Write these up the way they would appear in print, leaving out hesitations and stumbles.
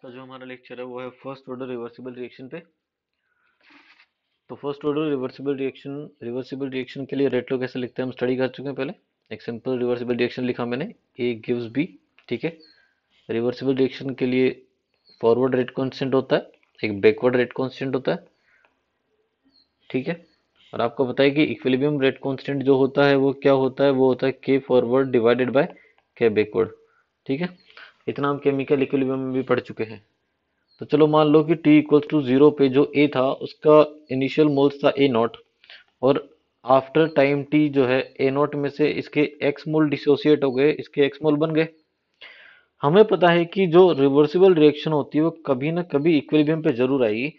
का जो हमारा लेक्चर है वो है फर्स्ट ऑर्डर रिवर्सिबल रिएक्शन पे। तो फर्स्ट ऑर्डर रिवर्सिबल रिएक्शन के लिए रेट लो कैसे लिखते हैं हम स्टडी कर चुके हैं पहले। एक सिंपल रिवर्सिबल रिएक्शन लिखा मैंने, ए गिव्स बी। ठीक है। रिवर्सिबल रिएक्शन के लिए फॉरवर्ड रेट कांस्टेंट होता है, एक बैकवर्ड रेट कांस्टेंट होता है। ठीक है। और आपको पता है कि इक्विलिब्रियम रेट कांस्टेंट जो होता है वो क्या होता है, वो होता है के फॉरवर्ड डिवाइडेड बाय के बैकवर्ड। ठीक है। इतना हम केमिकल इक्विलिब्रियम में भी पढ़ चुके हैं। तो चलो मान लो कि t इक्वल्स टू जीरो पे जो a था उसका इनिशियल मोल्स था a नॉट, और आफ्टर टाइम t जो है a नॉट में से इसके x मोल डिसोसिएट हो गए, इसके x मोल बन गए। हमें पता है कि जो रिवर्सिबल रिएक्शन होती है वो कभी ना कभी इक्विलिब्रियम पे जरूर आएगी।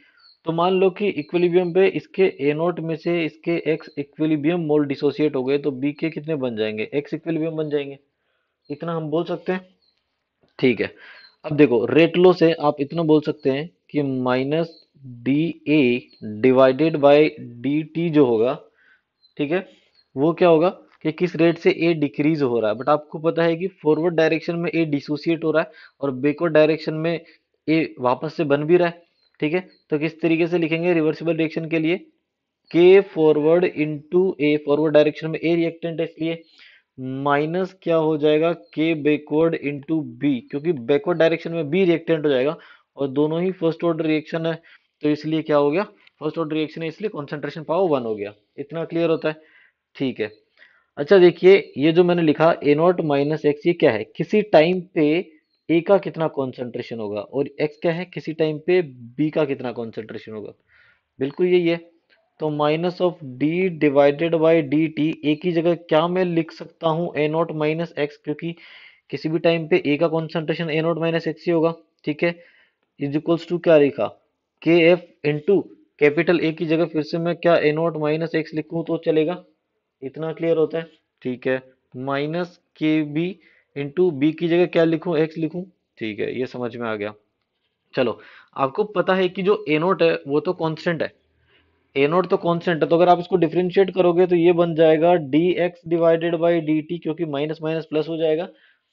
तो मान लो कि इक्विलिब्रियम पे इसके a नॉट में से इसके x इक्विलिब्रियम मोल डिसोसिएट हो गए, तो b के कितने बन जाएंगे, x इक्विलिब्रियम बन जाएंगे। इतना हम बोल सकते हैं। ठीक है। अब देखो रेट लो से आप इतना बोल सकते हैं कि minus D A divided by D T जो होगा, ठीक है, वो क्या होगा कि किस रेट से ए डिक्रीज हो रहा है। बट आपको पता है कि फॉरवर्ड डायरेक्शन में ए डिसोसिएट हो रहा है और बैकवर्ड डायरेक्शन में ए वापस से बन भी रहा है। ठीक है। तो किस तरीके से लिखेंगे रिवर्सिबल रिएक्शन के लिए, के फॉरवर्ड इंटू ए, फॉरवर्ड डायरेक्शन में ए रिएक्टेंट है इसलिए माइनस क्या हो जाएगा के बैकवर्ड इंटू बी, क्योंकि बैकवर्ड डायरेक्शन में बी रिएक्टेंट हो जाएगा और दोनों ही फर्स्ट ऑर्डर रिएक्शन है। तो इसलिए क्या हो गया, फर्स्ट ऑर्डर रिएक्शन है इसलिए कॉन्सेंट्रेशन पावर वन हो गया। इतना क्लियर होता है। ठीक है। अच्छा देखिए ये जो मैंने लिखा ए नॉट माइनस एक्स, ये क्या है, किसी टाइम पे ए का कितना कॉन्सेंट्रेशन होगा, और एक्स क्या है, किसी टाइम पे बी का कितना कॉन्सेंट्रेशन होगा। बिल्कुल यही है। तो minus of D divided by D T, A की जगह क्या मैं लिख सकता हूँ, ए नॉट माइनस एक्स, क्योंकि किसी भी टाइम पे ए का concentration A not minus X ही होगा। ठीक है। इज इक्वल्स टू क्या लिखा, के एफ इंटू कैपिटल ए की जगह फिर से मैं क्या ए नॉट माइनस एक्स लिखूँ तो चलेगा। इतना क्लियर होता है। ठीक है। माइनस के बी इंटू बी की जगह क्या लिखूं, एक्स लिखूं। ठीक है, ये समझ में आ गया। चलो, आपको पता है कि जो ए नोट है वो तो कांस्टेंट है, ए नोट तो कांस्टेंट है, तो अगर आप इसको डिफरेंशिएट करोगे तो ये बन जाएगा D X divided by D T, क्योंकि माइनस माइनस प्लस हो जाएगा।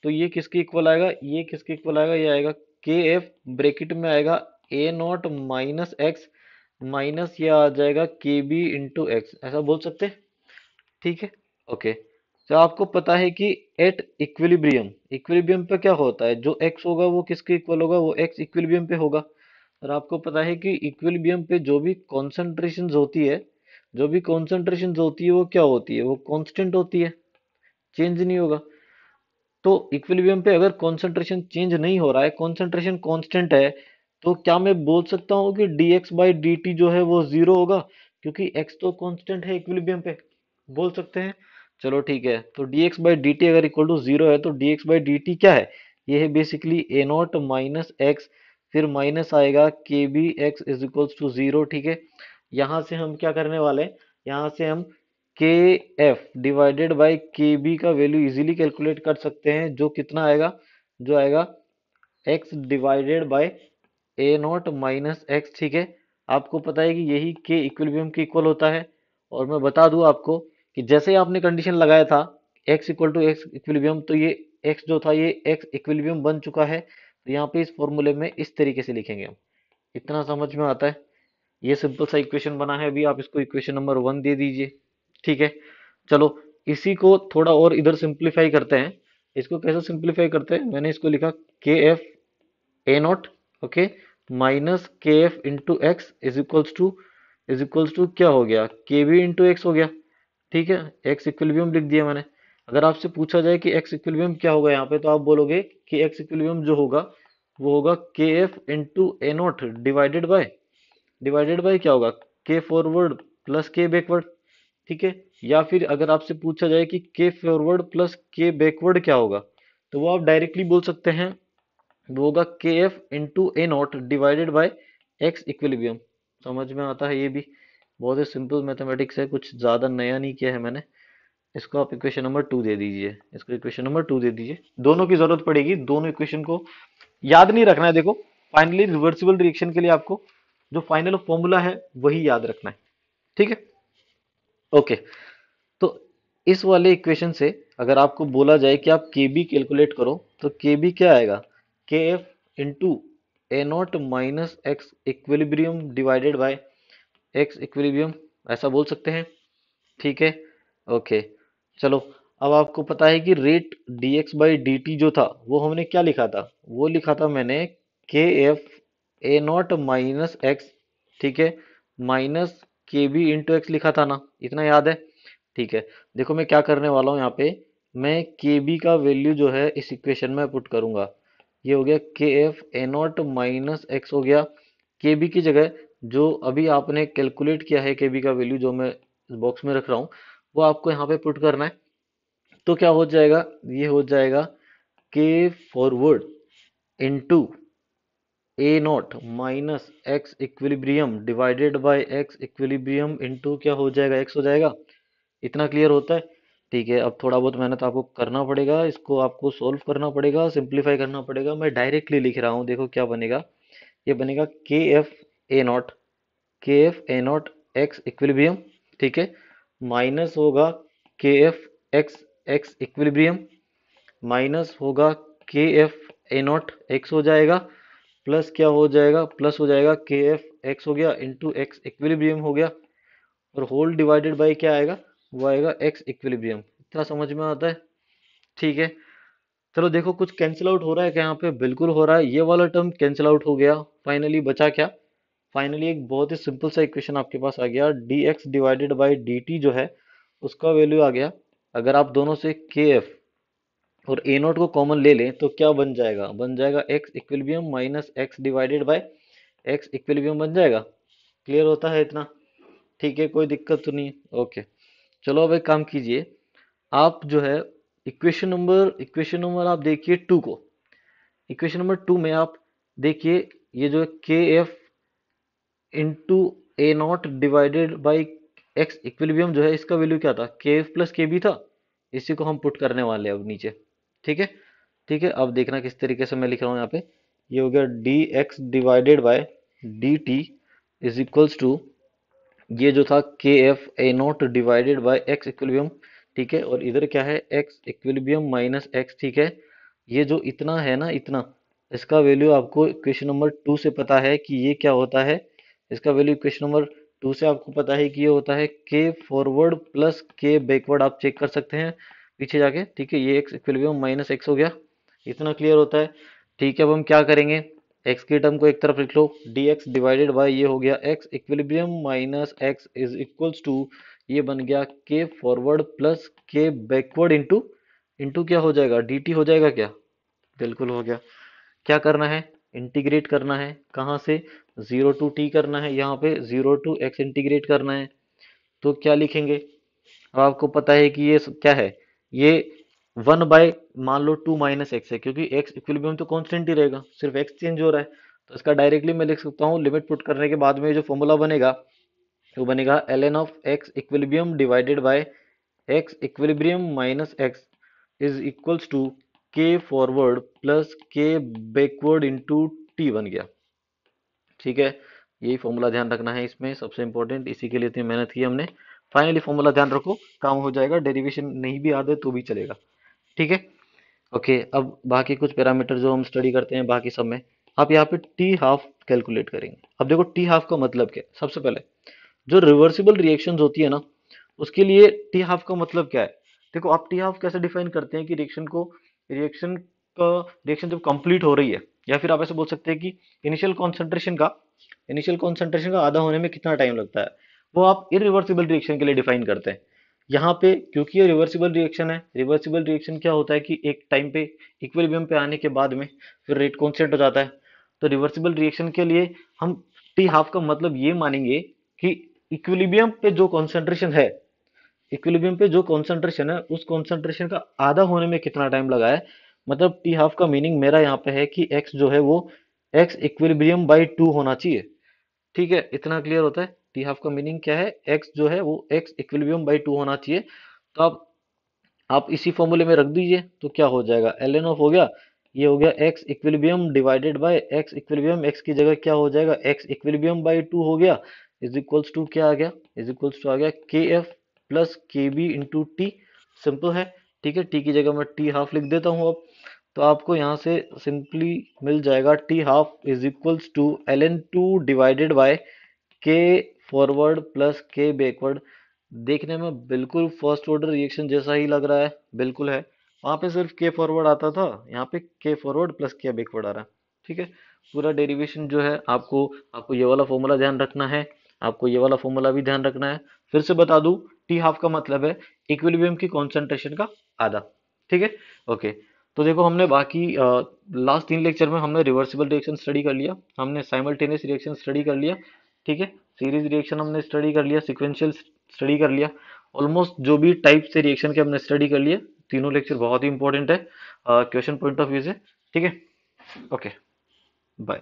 तो ये किसके इक्वल आएगा, ये किसके इक्वल आएगा, ये आएगा के एफ ब्रेकेट में आएगा ए नॉट माइनस एक्स माइनस ये आ जाएगा के बी इंटू एक्स, ऐसा बोल सकते हैं। ठीक है। ओके। तो आपको पता है कि एट इक्विलिब्रियम, इक्विलिब्रियम पे क्या होता है, जो एक्स होगा वो किसके इक्वल होगा, वो एक्स इक्विलिब्रियम पे होगा। और आपको पता है कि इक्विलिब्रियम पे जो भी कॉन्सेंट्रेशंस होती है, जो भी कॉन्सेंट्रेशंस होती है वो क्या होती है, वो कांस्टेंट होती है, चेंज नहीं होगा। तो इक्विलिब्रियम पे अगर कॉन्सेंट्रेशन चेंज नहीं हो रहा है, कॉन्सेंट्रेशन कांस्टेंट है, तो क्या मैं बोल सकता हूँ कि dx बाई डी टी जो है वो जीरो होगा, क्योंकि x तो कांस्टेंट है इक्विलिब्रियम पे, बोल सकते हैं। चलो ठीक है। तो dx बाई डी टी अगर इक्वल टू जीरो है तो dx बाई डी टी क्या है, ये है basically A not minus X, फिर माइनस आएगा K B X is equals to zero. ठीक है। यहाँ से हम क्या करने वाले हैं, यहाँ से हम के एफ डिवाइडेड बाई के बी का वैल्यू इजीली कैलकुलेट कर सकते हैं, जो कितना आएगा, जो आएगा x divided by A not minus x. ठीक है। आपको पता है कि यही के इक्विलिब्रियम के इक्वल होता है। और मैं बता दूं आपको कि जैसे ही आपने कंडीशन लगाया था X equal to X equilibrium, तो ये एक्स जो था ये एक्स इक्विलिब्रियम बन चुका है। तो यहाँ पे इस फॉर्मूले में इस तरीके से लिखेंगे हम। इतना समझ में आता है। ये सिंपल सा इक्वेशन बना है, अभी आप इसको इक्वेशन नंबर वन दे दीजिए। ठीक है। चलो, इसी को थोड़ा और इधर सिंप्लीफाई करते हैं। इसको कैसे सिंप्लीफाई करते हैं, मैंने इसको लिखा के F A naught, okay, minus के F into X is equals to क्या हो गया, के बी इंटू एक्स हो गया। ठीक है। एक्स इक्विलिब्रियम लिख दिया मैंने। अगर आपसे पूछा जाए कि एक्स इक्विलिब्रियम क्या होगा यहाँ पे, तो आप बोलोगे कि एक्स इक्विलिब्रियम जो होगा वो होगा के F into A not divided bye क्या होगा, के फॉरवर्ड प्लस के बैकवर्ड। ठीक है। या फिर अगर आपसे पूछा जाए कि के फॉरवर्ड प्लस के बैकवर्ड क्या होगा, तो वो आप डायरेक्टली बोल सकते हैं, वो होगा के F into A not divided by X equilibrium. समझ में आता है ये भी, बहुत ही सिंपल मैथमेटिक्स है, कुछ ज़्यादा नया नहीं किया है मैंने। इसको आप इक्वेशन नंबर टू दे दीजिए, इसको इक्वेशन नंबर टू दे दीजिए। दोनों की जरूरत पड़ेगी, दोनों इक्वेशन को याद नहीं रखना है। देखो फाइनली रिवर्सिबल रिएक्शन के लिए आपको जो फाइनल फॉर्मूला है वही याद रखना है। ठीक है। ओके। तो इस वाले इक्वेशन से अगर आपको बोला जाए कि आप के बी कैलकुलेट करो, तो के बी क्या आएगा, के F into A not minus x equilibrium divided by X equilibrium, ऐसा बोल सकते हैं। ठीक है, ओके। चलो, अब आपको पता है कि rate dx by D T जो था वो हमने क्या लिखा था, वो लिखा था मैंने के F A not minus x, ठीक है, माइनस के बी इंटू एक्स लिखा था ना, इतना याद है। ठीक है, देखो मैं क्या करने वाला हूँ यहाँ पे, मैं के बी का वैल्यू जो है इस इक्वेशन में पुट करूंगा। ये हो गया के F A not minus x हो गया, के बी की जगह जो अभी आपने कैलकुलेट किया है के बी का वैल्यू जो मैं इस बॉक्स में रख रहा हूँ वो आपको यहाँ पे पुट करना है। तो क्या हो जाएगा, ये हो जाएगा के forward into A not minus x equilibrium divided by X equilibrium into क्या हो जाएगा, एक्स हो जाएगा। इतना क्लियर होता है। ठीक है, अब थोड़ा बहुत मेहनत आपको करना पड़ेगा, इसको आपको सोल्व करना पड़ेगा, सिंप्लीफाई करना पड़ेगा। मैं डायरेक्टली लिख रहा हूँ, देखो क्या बनेगा। ये बनेगा के F A not x equilibrium, ठीक है, माइनस होगा के F x x equilibrium, minus होगा के एफ ए नॉट एक्स हो जाएगा, प्लस क्या हो जाएगा, प्लस हो जाएगा के एफ एक्स हो गया इंटू एक्स इक्विलिब्रियम हो गया, और होल डिवाइडेड बाई क्या आएगा, वो आएगा एक्स इक्विलिब्रियम। इतना समझ में आता है। ठीक है, चलो देखो कुछ कैंसिल आउट हो रहा है क्या यहाँ पे, बिल्कुल हो रहा है, ये वाला टर्म कैंसिल आउट हो गया। फाइनली बचा क्या, फाइनली एक बहुत ही सिंपल सा इक्वेशन आपके पास आ गया, D X divided by D T जो है उसका वैल्यू आ गया। अगर आप दोनों से के एफ और ए नोट को कॉमन ले लें तो क्या बन जाएगा, बन जाएगा x equilibrium minus x divided by X equilibrium बन जाएगा। क्लियर होता है इतना। ठीक है, कोई दिक्कत तो नहीं, ओके। चलो अब एक काम कीजिए, आप जो है इक्वेशन नंबर आप देखिए टू को, इक्वेशन नंबर टू में आप देखिए ये जो के F into A not divided by x equilibrium जो है इसका वैल्यू क्या था, के एफ प्लस के बी था। इसी को हम पुट करने वाले हैं अब नीचे। ठीक है, ठीक है, अब देखना किस तरीके से मैं लिख रहा हूँ यहाँ पे। ये हो गया D X divided by D T is equals to, ये जो था K F A not divided by X equilibrium, ठीक है, और इधर क्या है एक्स इक्विलिब्रियम माइनस एक्स, ठीक है। ये जो इतना है ना, इतना, इसका वैल्यू आपको इक्वेशन नंबर टू से पता है कि ये क्या होता है। इसका वैल्यू इक्वेशन नंबर टू से आपको पता है कि ये होता है के फॉरवर्ड प्लस के बैकवर्ड, आप चेक कर सकते हैं पीछे जाके। ठीक है, ये एक्स इक्विलिब्रियम माइनस एक्स हो गया, इतना क्लियर होता है। ठीक है, अब हम क्या करेंगे, एक्स की टर्म को एक तरफ लिख लो, डी एक्स डिवाइडेड बाई ये हो गया X equilibrium minus X is equals to, ये बन गया K forward plus K backward into into क्या हो जाएगा, डी टी हो जाएगा क्या, बिल्कुल हो गया। क्या करना है, इंटीग्रेट करना है, कहाँ से, जीरो टू टी करना है, यहाँ पे जीरो टू एक्स इंटीग्रेट करना है। तो क्या लिखेंगे, अब आपको पता है कि ये क्या है, ये वन बाय मान लो टू माइनस एक्स है, क्योंकि एक्स इक्विलिब्रियम तो कांस्टेंट ही रहेगा, सिर्फ एक्स चेंज हो रहा है। तो इसका डायरेक्टली मैं लिख सकता हूँ, लिमिट पुट करने के बाद में जो फॉर्मूला बनेगा वो बनेगा L N of X equilibrium divided by X equilibrium minus X is equals to K forward plus K backward into T बन गया। ठीक है, यही फॉर्मूला ध्यान रखना है इसमें, सबसे इंपॉर्टेंट, इसी के लिए इतनी मेहनत की हमने। फाइनली फॉर्मूला ध्यान रखो, काम हो जाएगा, डेरिवेशन नहीं भी आते तो भी चलेगा। ठीक है, ओके। अब बाकी कुछ पैरामीटर जो हम स्टडी करते हैं बाकी सब में, आप यहाँ पे टी हाफ कैलकुलेट करेंगे। अब देखो टी हाफ का मतलब क्या है, सबसे पहले जो रिवर्सिबल रिएक्शंस होती है ना उसके लिए टी हाफ का मतलब क्या है। देखो आप टी हाफ कैसे डिफाइन करते हैं कि रिएक्शन जब कंप्लीट हो रही है, या फिर आप ऐसे बोल सकते हैं कि इनिशियल कॉन्सेंट्रेशन का आधा होने में कितना टाइम लगता है, वो आप इरिवर्सिबल रिएक्शन के लिए डिफाइन करते हैं। यहाँ पे क्योंकि ये रिवर्सिबल रिएक्शन है, रिवर्सिबल रिएक्शन क्या होता है कि एक टाइम पे इक्विलिब्रियम पे आने के बाद में फिर रेट कांस्टेंट हो जाता है। तो रिवर्सिबल रिएक्शन के लिए हम टी हाफ का मतलब ये मानेंगे कि इक्विलिब्रियम पे जो कॉन्सेंट्रेशन है, इक्विलिब्रियम पे जो कॉन्सेंट्रेशन है उस कॉन्सेंट्रेशन का आधा होने में कितना टाइम लगा है। मतलब टी हाफ का मीनिंग मेरा यहाँ पे है कि एक्स जो है वो एक्स इक्विलिब्रियम बाई टू होना चाहिए। ठीक है, इतना क्लियर होता है। टी हाफ का मीनिंग क्या है, एक्स जो है वो एक्स इक्विलिब्रियम बाई टू होना चाहिए। तो आप इसी फॉर्मूले में रख दीजिए तो क्या हो जाएगा, एल एन ऑफ हो गया, ये हो गया X equilibrium divided by X equilibrium, x की जगह क्या हो जाएगा, एक्स इक्विलिब्रियम बाई टू हो गया, इज इक्वल्स टू क्या आ गया, इज इक्वल्स टू आ गया के एफ प्लस के बी इंटू टी। सिंपल है। ठीक है, टी की जगह मैं टी हाफ लिख देता हूँ अब। तो आपको यहाँ से सिंपली मिल जाएगा T half is equals to ln2 divided by K forward plus K backward. देखने में बिल्कुल फर्स्ट ऑर्डर रिएक्शन जैसा ही लग रहा है, बिल्कुल है। वहां पे सिर्फ के फॉरवर्ड आता था, यहाँ पे के फॉरवर्ड प्लस के बैकवर्ड आ रहा है। ठीक है, पूरा डेरिवेशन जो है आपको आपको ये वाला फॉर्मूला ध्यान रखना है, आपको ये वाला फॉर्मूला भी ध्यान रखना है। फिर से बता दूं, टी हाफ का मतलब है इक्विलिब्रियम की कॉन्सेंट्रेशन का आधा। ठीक है, ओके। तो देखो हमने बाकी लास्ट 3 लेक्चर में हमने रिवर्सिबल रिएक्शन स्टडी कर लिया, हमने साइमल्टेनियस रिएक्शन स्टडी कर लिया। ठीक है, सीरीज रिएक्शन हमने स्टडी कर लिया, सिक्वेंशियल स्टडी कर लिया। ऑलमोस्ट जो भी टाइप से रिएक्शन के हमने स्टडी कर लिए, तीनों लेक्चर बहुत ही इंपॉर्टेंट है क्वेश्चन पॉइंट ऑफ व्यू से। ठीक है, ओके, बाय।